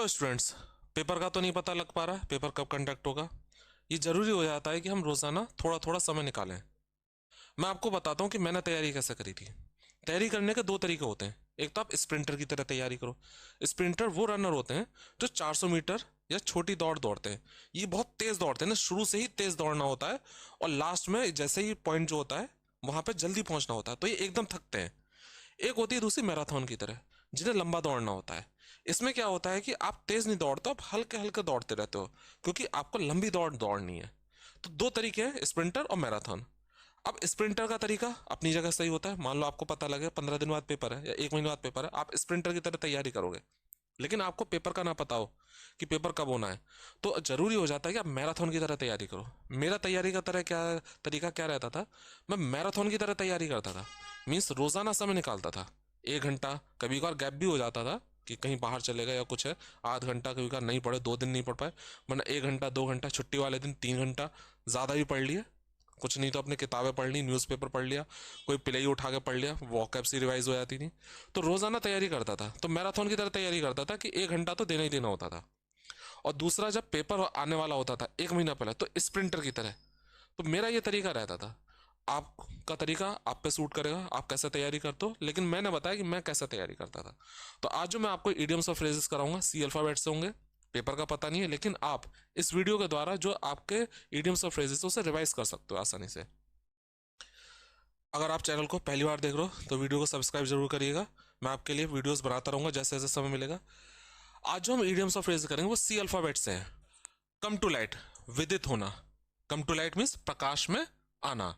Hello students. Paper का तो नहीं पता लग पा रहा है पेपर कब कंडक्ट होगा। ये जरूरी हो जाता है कि हम रोजाना थोड़ा थोड़ा समय निकालें। मैं आपको बताता हूँ कि मैंने तैयारी कैसे करी थी। तैयारी करने के दो तरीके होते हैं। एक तो आप स्प्रिंटर की तरह तैयारी करो। स्प्रिंटर वो रनर होते हैं जो 400 मीटर या छोटी दौड़ दौड़ते हैं। ये बहुत तेज दौड़ते हैं ना, शुरू से ही तेज दौड़ना होता है और लास्ट में जैसे ही पॉइंट जो होता है वहां पे जल्दी पहुंचना होता है, तो ये एकदम थकते हैं। एक होती है दूसरी मैराथन की तरह, जिन्हें लंबा दौड़ना होता है। इसमें क्या होता है कि आप तेज नहीं दौड़ते, आप हल्के हल्के दौड़ते रहते हो, क्योंकि आपको लंबी दौड़ दौड़नी है। तो दो तरीके हैं, स्प्रिंटर और मैराथन। अब स्प्रिंटर का तरीका अपनी जगह सही होता है। मान लो आपको पता लगे 15 दिन बाद पेपर है या 1 महीने बाद पेपर है, आप स्प्रिंटर की तरह तैयारी करोगे। लेकिन आपको पेपर का ना पता हो कि पेपर कब होना है, तो जरूरी हो जाता है कि आप मैराथन की तरह तैयारी करो। मेरा तैयारी का तरह क्या तरीका क्या रहता था, मैं मैराथन की तरह तैयारी करता था। मीन्स रोजाना समय निकालता था, 1 घंटा, कभी कभार गैप भी हो जाता था कि कहीं बाहर चले गए या कुछ है, आध घंटा कभी कभार नहीं पढ़े, 2 दिन नहीं पढ़ पाए, वरना 1 घंटा 2 घंटा, छुट्टी वाले दिन 3 घंटा ज़्यादा भी पढ़ लिए। कुछ नहीं तो अपने किताबें पढ़ ली, न्यूज़पेपर पढ़ लिया, कोई प्ले ही उठा के पढ़ लिया, वॉकअप सी रिवाइज हो जाती थी। तो रोजाना तैयारी करता था, तो मैराथन की तरह तैयारी करता था कि 1 घंटा तो देना ही देना होता था। और दूसरा, जब पेपर आने वाला होता था 1 महीना पहले, तो स्प्रिंटर की तरह। तो मेरा ये तरीका रहता था। आपका तरीका आप पे सूट करेगा, आप कैसे तैयारी करते हो, लेकिन मैंने बताया कि मैं कैसे तैयारी करता था। तो आज जो मैं आपको इडियम्स और फ्रेजेस कराऊंगा, सी अल्फाबेट से होंगे। पेपर का पता नहीं है, लेकिन आप इस वीडियो के द्वारा जो आपके इडियम्स और फ्रेजेस उसे रिवाइज कर सकते हो आसानी से। अगर आप चैनल को पहली बार देख रहे हो तो वीडियो को सब्सक्राइब जरूर करिएगा। मैं आपके लिए वीडियोस बनाता रहूंगा जैसे जैसे समय मिलेगा। आज जो हम इडियम्स और फ्रेज करेंगे वो सी अल्फाबेट से हैं। कम टू लाइट, विदित होना। कम टू लाइट मीन्स प्रकाश में आना।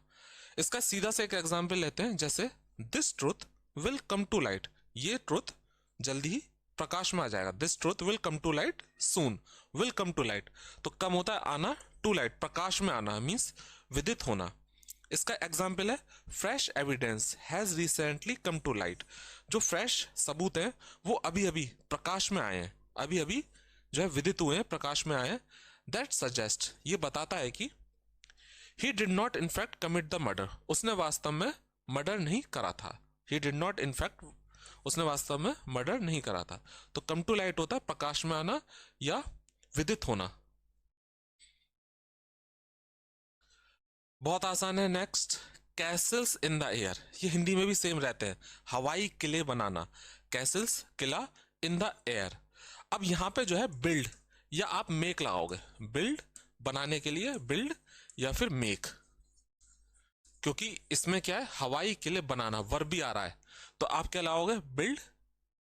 इसका सीधा से एक एग्जाम्पल लेते हैं, जैसे this truth will come to light. ये ट्रुथ जल्दी ही प्रकाश में आ जाएगा। This truth will come to light soon. Will come to light, तो कम होता है आना, टू लाइट प्रकाश में आना मीन्स विदित होना। इसका एग्जाम्पल है fresh evidence has recently come to light. जो फ्रेश सबूत हैं वो अभी अभी प्रकाश में आए हैं, अभी अभी जो है विदित हुए हैं, प्रकाश में आए हैं। दैट सजेस्ट, ये बताता है कि he did not in fact commit the murder. उसने वास्तव में मर्डर नहीं करा था। ही डिड नॉट इनफैक्ट, उसने वास्तव में मर्डर नहीं करा था। तो कम टू लाइट होता है प्रकाश में आना या विदित होना। बहुत आसान है। Next, castles in the air. ये हिंदी में भी सेम रहते हैं, हवाई किले बनाना। कैसल्स, किला, इन द एयर। अब यहां पे जो है बिल्ड या आप मेक लगाओगे। बिल्ड बनाने के लिए बिल्ड या फिर मेक, क्योंकि इसमें क्या है, हवाई किले बनाना वर्ब भी आ रहा है। तो आप क्या लाओगे, build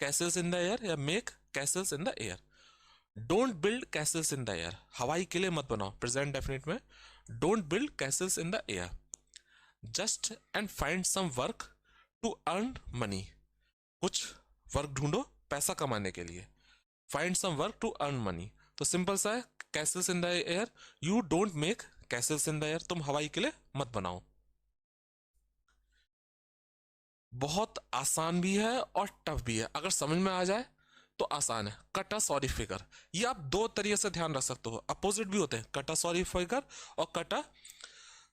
castles in the air या make castles in the air. Don't build castles in the air, हवाई किले मत बनाओ, प्रेजेंट डेफिनेट में। Don't build castles in the air. Just and find some work to earn money. कुछ work ढूंढो पैसा कमाने के लिए। Find some work to earn money, तो सिंपल सा है, castles in the air. You don't make castles in the air, तुम हवाई किले मत बनाओ। बहुत आसान भी है और टफ भी है। अगर समझ में आ जाए तो आसान है। कट अ सॉरी फिगर, ये आप दो तरीके से ध्यान रख सकते हो, अपोजिट भी होते हैं, कट अ सॉरी फिगर और कट अ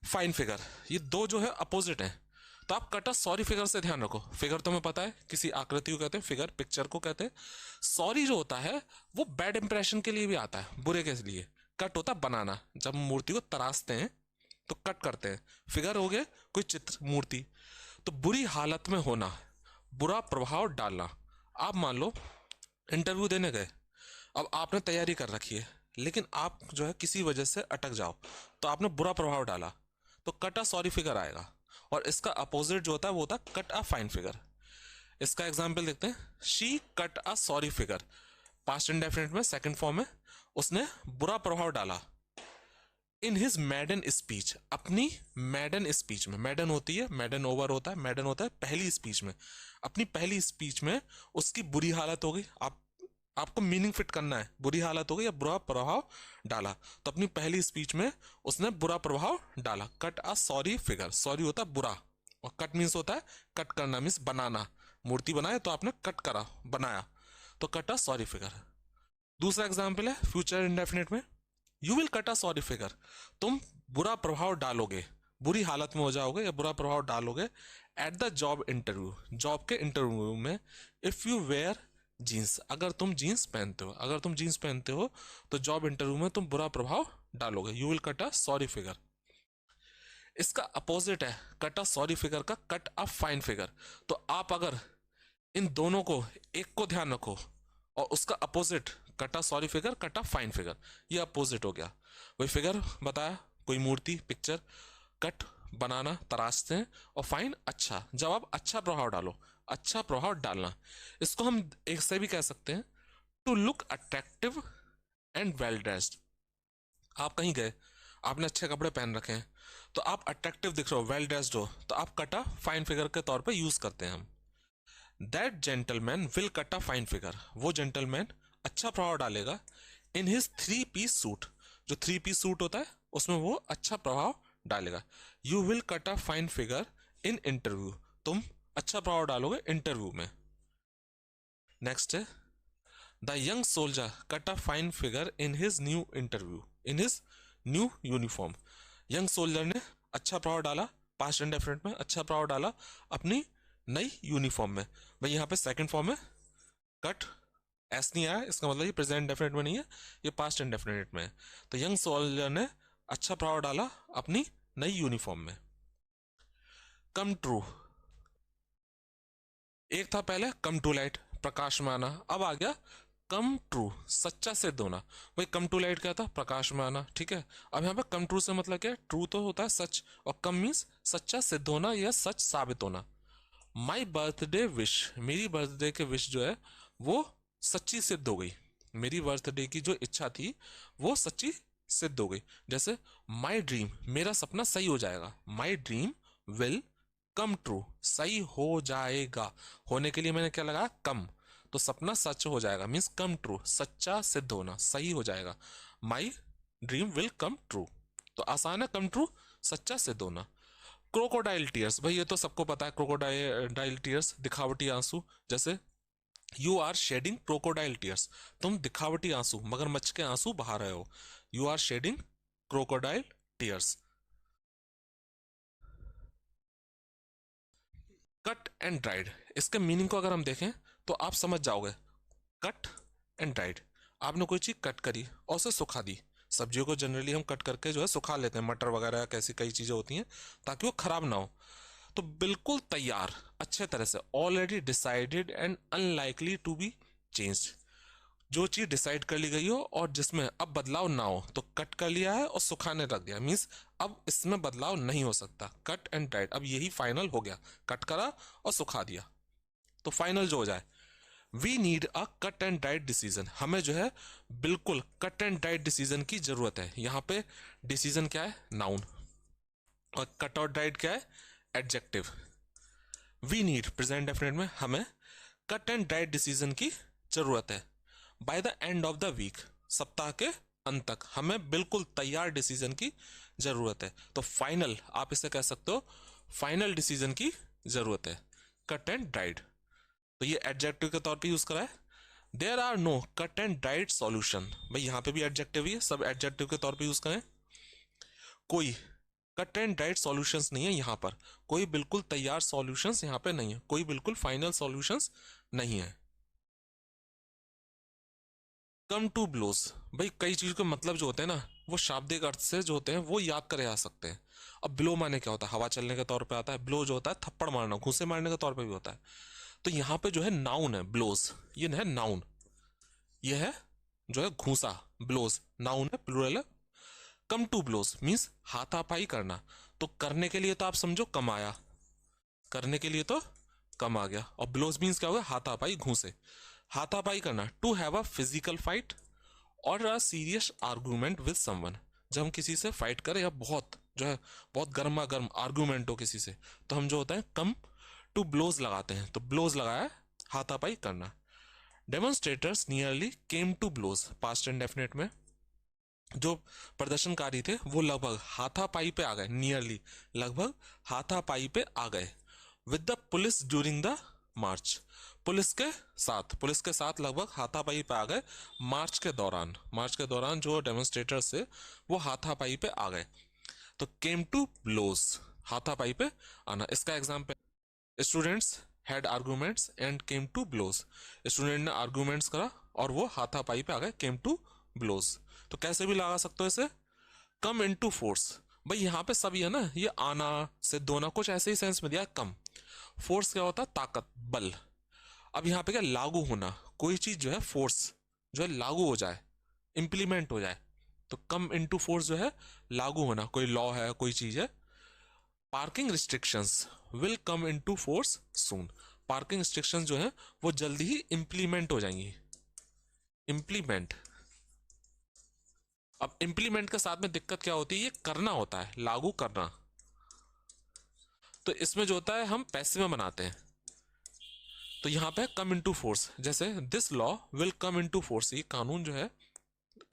फाइन फिगर। ये दो जो है अपोजिट हैं। तो आप कट अ सॉरी फिगर से ध्यान रखो। फिगर तुम्हें पता है किसी आकृति को कहते हैं, फिगर पिक्चर को कहते हैं। सॉरी जो होता है वो बैड इंप्रेशन के लिए भी आता है, बुरे के लिए। कट होता है बनाना, जब मूर्ति को तराशते हैं तो कट करते हैं। फिगर हो गए कोई चित्र, मूर्ति। तो बुरी हालत में होना, बुरा प्रभाव डालना। आप मान लो इंटरव्यू देने गए, अब आपने तैयारी कर रखी है, लेकिन आप जो है किसी वजह से अटक जाओ, तो आपने बुरा प्रभाव डाला, तो कट अ सॉरी फिगर आएगा। और इसका अपोजिट जो होता है वो होता है कट अ फाइन फिगर। इसका एग्जाम्पल देखते हैं, she cut a sorry figure. Past indefinite में सेकंड फॉर्म में, उसने बुरा प्रभाव डाला। इन हिज मैडन स्पीच, अपनी मैडन स्पीच में, मैडन होती है, मैडन ओवर होता है, मैडन होता है पहली स्पीच में, अपनी पहली स्पीच में उसकी बुरी हालत हो गई। आपको मीनिंग फिट करना है, बुरी हालत हो गई या बुरा प्रभाव डाला, तो अपनी पहली स्पीच में उसने बुरा प्रभाव डाला। कट अ सॉरी फिगर, सॉरी होता है बुरा और कट मीन्स होता है कट करना, मीन्स बनाना। मूर्ति बनाए तो आपने कट करा, बनाया, तो कट अ सॉरी फिगर। दूसरा एग्जाम्पल है फ्यूचर इंडेफिनिट में, you will cut a sorry figure. तुम बुरा प्रभाव डालोगे, बुरी हालत में हो जाओगे या बुरा प्रभाव डालोगे at the job interview, job के इंटरव्यू में। इफ यू वेयर जीन्स, अगर तुम जीन्स पहनते हो, अगर तुम जीन्स पहनते हो तो जॉब इंटरव्यू में तुम बुरा प्रभाव डालोगे, you will cut a sorry figure. इसका अपोजिट है कट अ सॉरी फिगर का कट अ फाइन फिगर। तो आप अगर इन दोनों को, एक को ध्यान रखो और उसका opposite cut a sorry figure, cut a fine figure, ये अपोजिट हो गया। वही फिगर बताया, कोई मूर्ति, पिक्चर, कट बनाना, तराशते हैं, और फाइन अच्छा, जब आप अच्छा प्रभाव डालो, अच्छा प्रभाव डालना। इसको हम एक से भी कह सकते हैं to look attractive and well dressed. आप कहीं गए, आपने अच्छे कपड़े पहन रखे हैं, तो आप अट्रैक्टिव दिख रहे हो, वेल ड्रेस्ड हो, तो आप कटा फाइन फिगर के तौर पे यूज करते हैं हम। That gentleman will cut a fine figure, वो जेंटलमैन अच्छा प्रभाव डालेगा in his three piece suit, जो थ्री पीस सूट होता है उसमें वो अच्छा प्रभाव डालेगा। You will cut a fine figure in interview, तुम अच्छा प्रभाव डालोगे इंटरव्यू में। नेक्स्ट है the young soldier cut a fine figure in his new interview, in his new uniform. Young soldier ने अच्छा प्रभाव डाला, पास्ट इंडेफिनिट में अच्छा प्रभाव डाला अपनी नई यूनिफॉर्म में। भाई यहाँ पे सेकंड फॉर्म है, कट एस नहीं आया, इसका मतलब ये प्रेजेंट इंडेफिनिट में नहीं है, ये पास्ट इंडेफिनिट में है। तो यंग सोल्जर ने अच्छा प्रभाव डाला अपनी नई यूनिफॉर्म में। कम ट्रू, एक था पहले कम टू लाइट, प्रकाश में आना, अब आ गया कम ट्रू, सच्चा सिद्ध होना। भाई कम टू लाइट क्या था, प्रकाश में आना, ठीक है। अब यहाँ पे कम ट्रू से मतलब क्या है, ट्रू तो होता है सच, और कम मीन्स सच्चा सिद्ध होना या सच साबित होना। माई बर्थडे विश, मेरी बर्थडे के विश जो है वो सच्ची सिद्ध हो गई, मेरी बर्थडे की जो इच्छा थी वो सच्ची सिद्ध हो गई। जैसे माई ड्रीम, मेरा सपना सही हो जाएगा, my dream will come true, सही हो जाएगा, होने के लिए मैंने क्या लगाया, कम, तो सपना सच हो जाएगा मीन्स कम ट्रू, सच्चा सिद्ध होना, सही हो जाएगा, my dream will come true. तो आसान है, कम ट्रू, सच्चा सिद्ध होना। क्रोकोडाइल टीयर्स, भाई ये तो सबको पता है, क्रोकोडाइल टीयर्स दिखावटी आंसू। जैसे you are shedding crocodile tears, तुम दिखावटी आंसू, मगरमच्छ के आंसू बहा रहे हो, you are shedding crocodile tears. Cut and dried, इसके मीनिंग को अगर हम देखें तो आप समझ जाओगे। कट एंड ड्राइड, आपने कोई चीज कट करी और उसे सुखा दी। सब्जियों को जनरली हम कट करके जो है सुखा लेते हैं, मटर वगैरह कैसी कई चीजें होती हैं ताकि वो खराब ना हो। तो बिल्कुल तैयार, अच्छे तरह से, already decided and unlikely to be changed, जो चीज डिसाइड कर ली गई हो और जिसमें अब बदलाव ना हो, तो कट कर लिया है और सुखाने रख दिया, मीन्स अब इसमें बदलाव नहीं हो सकता। कट एंड ड्राइड, अब यही फाइनल हो गया, कट करा और सुखा दिया तो फाइनल जो हो जाए। We need a cut and dried decision, हमें जो है बिल्कुल कट एंड ड्राइड डिसीजन की जरूरत है। यहाँ पे डिसीजन क्या है, नाउन, और कट और ड्राइड क्या है, adjective. We need present definite में हमें कट एंड ड्राइड डिसीजन की जरूरत है। By the end of the week, सप्ताह के अंत तक हमें बिल्कुल तैयार डिसीजन की जरूरत है। तो फाइनल आप इसे कह सकते हो, फाइनल डिसीजन की जरूरत है, कट एंड ड्राइड। तो ये एडजेक्टिव के तौर पे यूज करा है। There are no cut and dried solution, भाई यहाँ पे भी एडजेक्टिव ही है, सब एडजेक्टिव के तौर पे यूज करें। कोई कट एंड ड्राइड सॉल्यूशंस नहीं है यहाँ पर, कोई बिल्कुल तैयार सॉल्यूशंस यहाँ पे नहीं है, कोई बिल्कुल फाइनल सॉल्यूशंस नहीं है। कम टू ब्लोज, भाई कई चीज के मतलब जो होते हैं ना वो शाब्दिक अर्थ से जो होते हैं वो याद करे जा सकते हैं। अब ब्लो माने क्या होता है, हवा चलने के तौर पे आता है। ब्लो जो होता है थप्पड़ मारना, घूंसे मारने के तौर पे भी होता है। तो यहाँ पे जो है नाउन है ब्लोज, ये है नाउन, ये है जो है घूसा, ब्लोज नाउन है, प्लूरल है। कम टू ब्लोज मीन्स हाथापाई करना, तो करने के लिए तो आप समझो कमाया, करने के लिए तो कम आ गया, और ब्लोज मीन्स क्या होगा, हाथापाई, घूसे, हाथापाई करना। To have a physical fight और a serious argument with someone, जब हम किसी से फाइट करें या बहुत जो है बहुत गर्मा गर्म आर्गूमेंट हो किसी से, तो हम जो होता है कम टू ब्लोज लगाते हैं। तो ब्लोज लगाया, हाथापाई करना। Demonstrators nearly came to blows, past and definite में जो प्रदर्शनकारी थे वो लगभग हाथापाई पे आ गए, नियरली लगभग हाथापाई पे आ गए। With the police during the March, police के साथ लगभग हाथापाई पे आ गए मार्च के दौरान, मार्च के दौरान जो डेमोन्स्ट्रेटर्स थे वो हाथापाई पे आ गए। तो केम टू ब्लोज, हाथापाई पे आना। इसका example, students had arguments and came to blows. Student ने आर्गूमेंट्स करा और वो हाथापाई पे आ गए, केम टू ब्लोज। तो कैसे भी लगा सकते हो इसे, कम इनटू फोर्स। भाई यहाँ पे सब है ना, ये आना सिद्ध होना कुछ ऐसे ही सेंस में दिया है, कम। फोर्स क्या होता है, ताकत, बल। अब यहाँ पे क्या, लागू होना, कोई चीज जो है फोर्स जो है लागू हो जाए, इंप्लीमेंट हो जाए। तो कम इनटू फोर्स जो है लागू होना, कोई लॉ है, कोई चीज है। Parking restrictions will come into force soon. Parking restrictions जो है वो जल्दी ही इंप्लीमेंट हो जाएंगी। इंप्लीमेंट। अब इंप्लीमेंट के साथ में दिक्कत क्या होती है, ये करना होता है, लागू करना। तो इसमें जो होता है हम पैसिव में बनाते हैं। तो यहां पे कम इनटू फोर्स, जैसे this law will come into force, ये कानून जो है,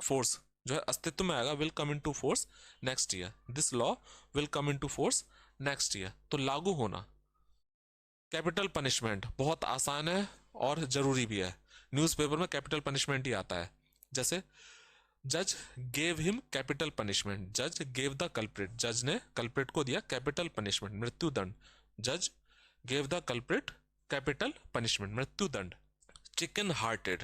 फोर्स जो है अस्तित्व में आएगा, will come into force next year. This law will come into force next year. तो लागू होना। कैपिटल पनिशमेंट बहुत आसान है और जरूरी भी है। न्यूज़पेपर में कैपिटल पनिशमेंट ही आता है। जैसे जज गेव हिम कैपिटल पनिशमेंट, जज गेव द कल्प्रिट, जज ने कल्प्रिट को दिया कैपिटल पनिशमेंट, मृत्युदंड। जज gave the culprit capital punishment, मृत्युदंड। चिकन हार्टेड,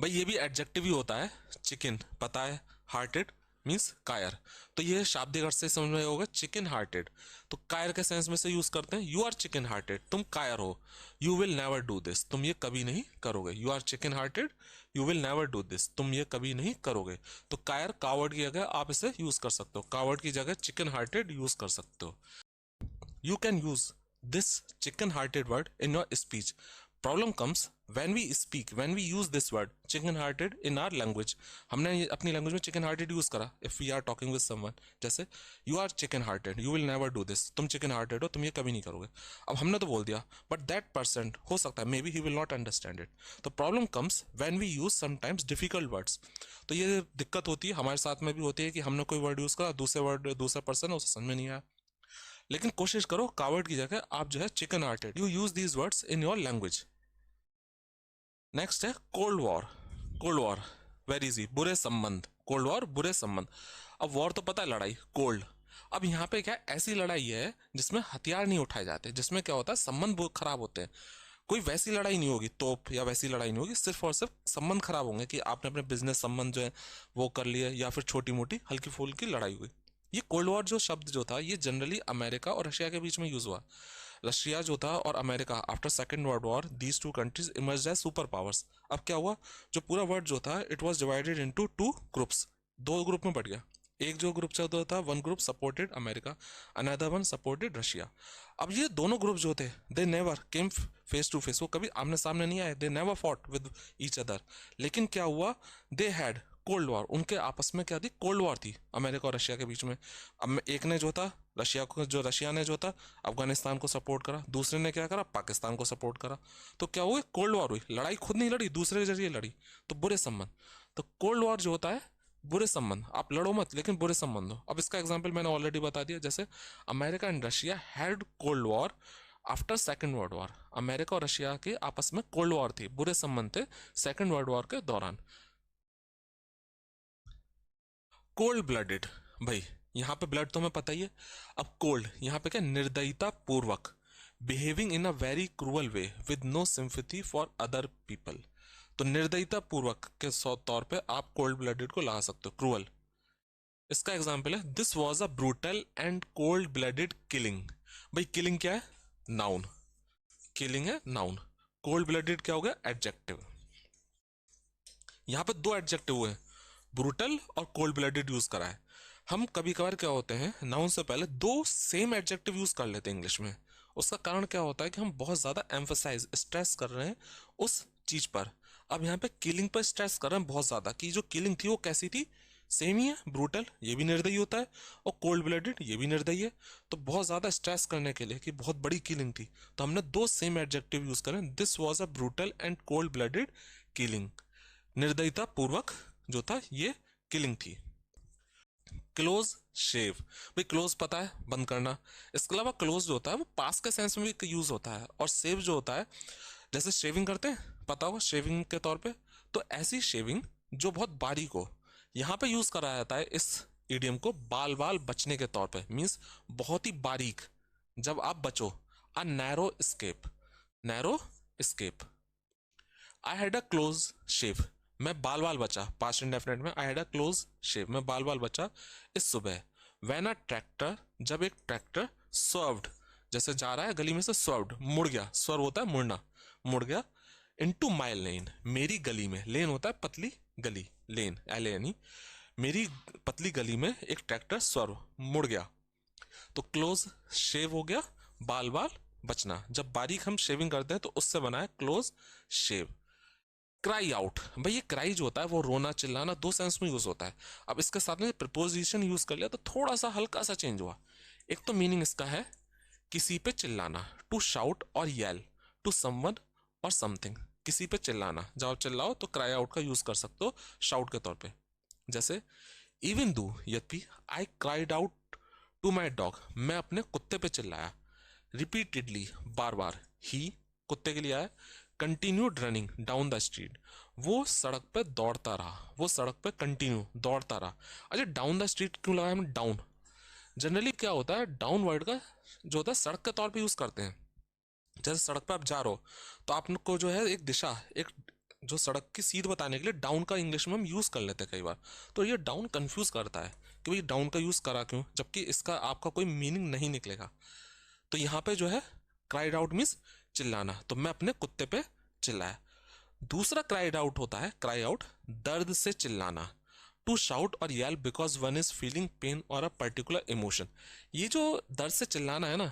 भाई ये भी एडजेक्टिव ही होता है। चिकन पता है, हार्टेड मीन्स कायर। तो ये शाब्दिक अर्थ से समझ में होगा, चिकन हार्टेड। तो कायर के सेंस में से यूज करते हैं, यू आर चिकन हार्टेड, तुम कायर हो। You will never do this, तुम ये कभी नहीं करोगे। You are chicken hearted, you will never do this, तुम ये कभी नहीं करोगे। तो कायर कावर्ड की जगह आप इसे यूज कर सकते हो, कावर्ड की जगह चिकन हार्टेड यूज कर सकते हो। You can use this chicken hearted word in your speech. Problem comes when we speak, when we use this word chicken hearted in our language। हमने अपनी लैंग्वेज में chicken hearted यूज करा if we are talking with someone। जैसे you are chicken hearted, you will never do this, तुम chicken hearted हो, तुम ये कभी नहीं करोगे। अब हमने तो बोल दिया, but that person हो सकता है maybe he will not understand it। तो problem comes when we use sometimes difficult words। तो ये दिक्कत होती है, हमारे साथ में भी होती है कि हमने कोई वर्ड यूज करा, दूसरा पर्सन है उसे समझ में नहीं आया। लेकिन कोशिश करो कावर्ड की जगह आप जो है chicken hearted, you use these words in your language. Next है cold war. Cold war very easy, बुरे संबंध। कोल्ड वॉर बुरे संबंध। अब वॉर तो पता है लड़ाई, कोल्ड। अब यहाँ पे क्या, ऐसी लड़ाई है जिसमें हथियार नहीं उठाए जाते, जिसमें क्या होता है संबंध बहुत खराब होते हैं। कोई वैसी लड़ाई नहीं होगी, तोप या वैसी लड़ाई नहीं होगी, सिर्फ और सिर्फ संबंध खराब होंगे कि आपने अपने बिजनेस संबंध जो है वो कर लिए, या फिर छोटी मोटी हल्की फुल्की लड़ाई हुई। ये कोल्ड वॉर जो शब्द जो था, ये जनरली अमेरिका और रशिया के बीच में यूज हुआ। रशिया जो था और America, after second world war these two countries emerged as super powers. अब क्या हुआ, जो पूरा वर्ल्ड जो था it was divided into two groups, दो ग्रुप में बढ़ गया। एक जो ग्रुप चलता था, one group supported America, another one supported Russia. अब ये दोनों ग्रुप जो थे they never came face to face, वो कभी आमने सामने नहीं आए, they never fought with each other. लेकिन क्या हुआ, दे हैड कोल्ड वॉर, उनके आपस में क्या थी, कोल्ड वॉर थी अमेरिका और रशिया के बीच में। अब एक ने जो था रशिया ने जो था अफगानिस्तान को सपोर्ट करा, दूसरे ने क्या करा, पाकिस्तान को सपोर्ट करा। तो क्या हुआ, कोल्ड वॉर हुई, लड़ाई खुद नहीं लड़ी, दूसरे के जरिए लड़ी। तो बुरे संबंध। तो कोल्ड वॉर जो होता है बुरे संबंध, आप लड़ो मत लेकिन बुरे संबंध हो। अब इसका एग्जाम्पल मैंने ऑलरेडी बता दिया, जैसे America and Russia had cold war after second world war. America और रशिया के आपस में कोल्ड वॉर थी, बुरे संबंध थे सेकेंड वर्ल्ड वॉर के दौरान। कोल्ड ब्लडेड, भाई यहाँ पे ब्लड तो हमें पता ही है। अब कोल्ड यहाँ पे क्या, निर्दयता पूर्वक, behaving in a very cruel way with no sympathy for other people. तो निर्दयता पूर्वक के तौर पे आप कोल्ड ब्लडेड को लगा सकते हो, क्रूअल। इसका एग्जाम्पल है this was a brutal and cold blooded killing. भाई किलिंग क्या है, नाउन, किलिंग है नाउन। कोल्ड ब्लडेड क्या हो गया, एडजेक्टिव। यहाँ पे दो एडजेक्टिव हुए, ब्रूटल और कोल्ड ब्लडेड यूज करा है। हम कभी कभार क्या होते हैं, नाउन से पहले दो सेम एडजेक्टिव यूज कर लेते हैं इंग्लिश में। उसका कारण क्या होता है कि हम बहुत ज्यादा एम्फसाइज, स्ट्रेस कर रहे हैं उस चीज पर। अब यहाँ पे किलिंग पर स्ट्रेस कर रहे हैं बहुत ज्यादा, कि जो किलिंग थी वो कैसी थी, सेम ही है, ब्रूटल ये भी निर्दयी होता है, और कोल्ड ब्लडेड ये भी निर्दयी है। तो बहुत ज्यादा स्ट्रेस करने के लिए कि बहुत बड़ी किलिंग थी, तो हमने दो सेम एडजेक्टिव यूज करें, this was a brutal and cold blooded killing. निर्दयता पूर्वक जो था ये किलिंग थी। क्लोज शेव, भाई क्लोज पता है बंद करना। इसके अलावा क्लोज जो होता है वो पास के सेंस में भी यूज होता है, और सेव जो होता है जैसे शेविंग करते हैं, पता होगा शेविंग के तौर पे, तो ऐसी शेविंग जो बहुत बारीक हो, यहाँ पे यूज करा जाता है इस इडियम को बाल बाल बचने के तौर पे, मींस बहुत ही बारीक जब आप बचो, a narrow escape. Narrow escape. I had a close shave. मैं बाल बाल बचा, पास्ट इंडेफिनिट में. I had a close shave. मैं बाल बाल बचा इस सुबह. When a tractor, जब एक ट्रैक्टर swerved, जैसे जा रहा है गली में से, swerved मुड़ गया. swerve होता है मुड़ना, मुड़ गया. into my lane, मेरी गली में. lane होता है पतली गली, lane LANE. मेरी पतली गली में एक ट्रैक्टर swerve मुड़ गया. तो क्लोज शेव हो गया बाल बाल बचना. जब बारीक हम शेविंग करते हैं तो उससे बना है क्लोज शेव. क्राई आउट, भाई ये क्राई जो होता है वो रोना चिल्लाना, दो सेंस में यूज होता है. अब इसके साथ में प्रीपोजिशन यूज कर लिया तो थोड़ा सा हल्का सा चेंज हुआ. एक तो मीनिंग इसका है किसी पे चिल्लाना, टू शाउट और येल टू समवन और समथिंग. किसी पे चिल्लाना, जब आप चिल्लाओ तो क्राई आउट का यूज कर सकते हो शाउट के तौर पे. जैसे इवन दो, यद्यपि, I cried out to my dog, मैं अपने कुत्ते पे चिल्लाया. रिपीटेडली, बार बार. ही कुत्ते के लिए आया. Continued running down the street, वो सड़क पे दौड़ता रहा. वो सड़क पे कंटिन्यू दौड़ता रहा. अच्छा, डाउन द स्ट्रीट क्यों लगाया हमने डाउन? जनरली क्या होता है, डाउन वर्ड का जो होता है सड़क के तौर पे यूज करते हैं. जैसे सड़क पे आप जा रहे हो तो आपको जो है एक दिशा, एक जो सड़क की सीध बताने के लिए डाउन का इंग्लिश में हम यूज कर लेते हैं कई बार. तो ये डाउन कंफ्यूज करता है कि भाई डाउन का यूज करा क्यों, जबकि इसका आपका कोई मीनिंग नहीं निकलेगा. तो यहाँ पे जो है क्राइड आउट मीन्स चिल्लाना, तो मैं अपने कुत्ते पे चिल्लाया. दूसरा क्राइड आउट होता है, क्राई आउट दर्द से चिल्लाना, टू शाउट और yell because one is feeling pain और अ पर्टिकुलर इमोशन. ये जो दर्द से चिल्लाना है ना,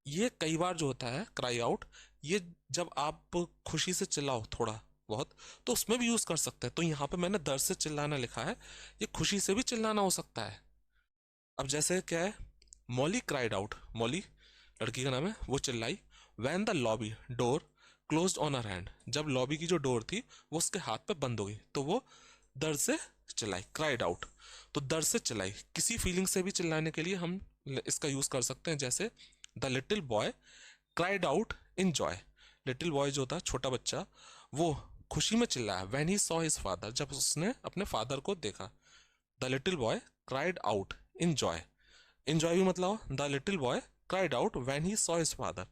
ये कई बार जो होता है क्राई आउट, ये जब आप खुशी से चिल्लाओ थोड़ा बहुत तो उसमें भी यूज कर सकते हैं. तो यहाँ पे मैंने दर्द से चिल्लाना लिखा है, ये खुशी से भी चिल्लाना हो सकता है. अब जैसे क्या है, मॉली क्राइड आउट, मॉली लड़की का नाम है, वो चिल्लाई. When the lobby door closed on her hand, जब लॉबी की जो डोर थी वो उसके हाथ पे बंद हो गई तो वो दर्द से चिल्लाई, क्राइड आउट. तो दर्द से चिल्लाई, किसी फीलिंग से भी चिल्लाने के लिए हम इसका यूज कर सकते हैं. जैसे the little boy cried out in joy, little boy जो था छोटा बच्चा, वो खुशी में चिल्लाया. When he saw his father, जब उसने अपने फादर को देखा. The little boy cried out in joy, enjoy भी मतलब the little boy cried out when he saw his father,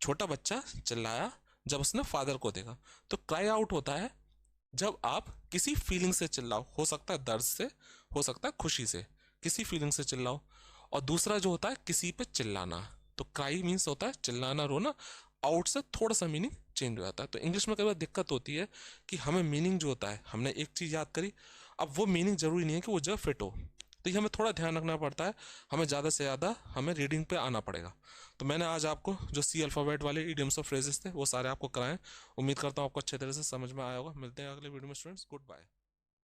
छोटा बच्चा चिल्लाया जब उसने फादर को देखा. तो क्राई आउट होता है जब आप किसी फीलिंग से चिल्लाओ, हो सकता है दर्द से, हो सकता है खुशी से, किसी फीलिंग से चिल्लाओ. और दूसरा जो होता है किसी पे चिल्लाना, तो क्राई मीन्स होता है चिल्लाना रोना, आउट से थोड़ा सा मीनिंग चेंज हो जाता है. तो इंग्लिश में कई बार दिक्कत होती है कि हमें मीनिंग जो होता है, हमने एक चीज़ याद करी, अब वो मीनिंग जरूरी नहीं है कि वो जगह फिट हो. तो ये हमें थोड़ा ध्यान रखना पड़ता है, हमें ज़्यादा से ज़्यादा हमें रीडिंग पे आना पड़ेगा. तो मैंने आज आपको जो सी अल्फ़ाबेट वाले इडियम्स और फ्रेजेस थे वो सारे आपको कराएं. उम्मीद करता हूँ आपको अच्छे तरह से समझ में आया होगा. मिलते हैं अगले वीडियो में स्टूडेंट्स. Good bye.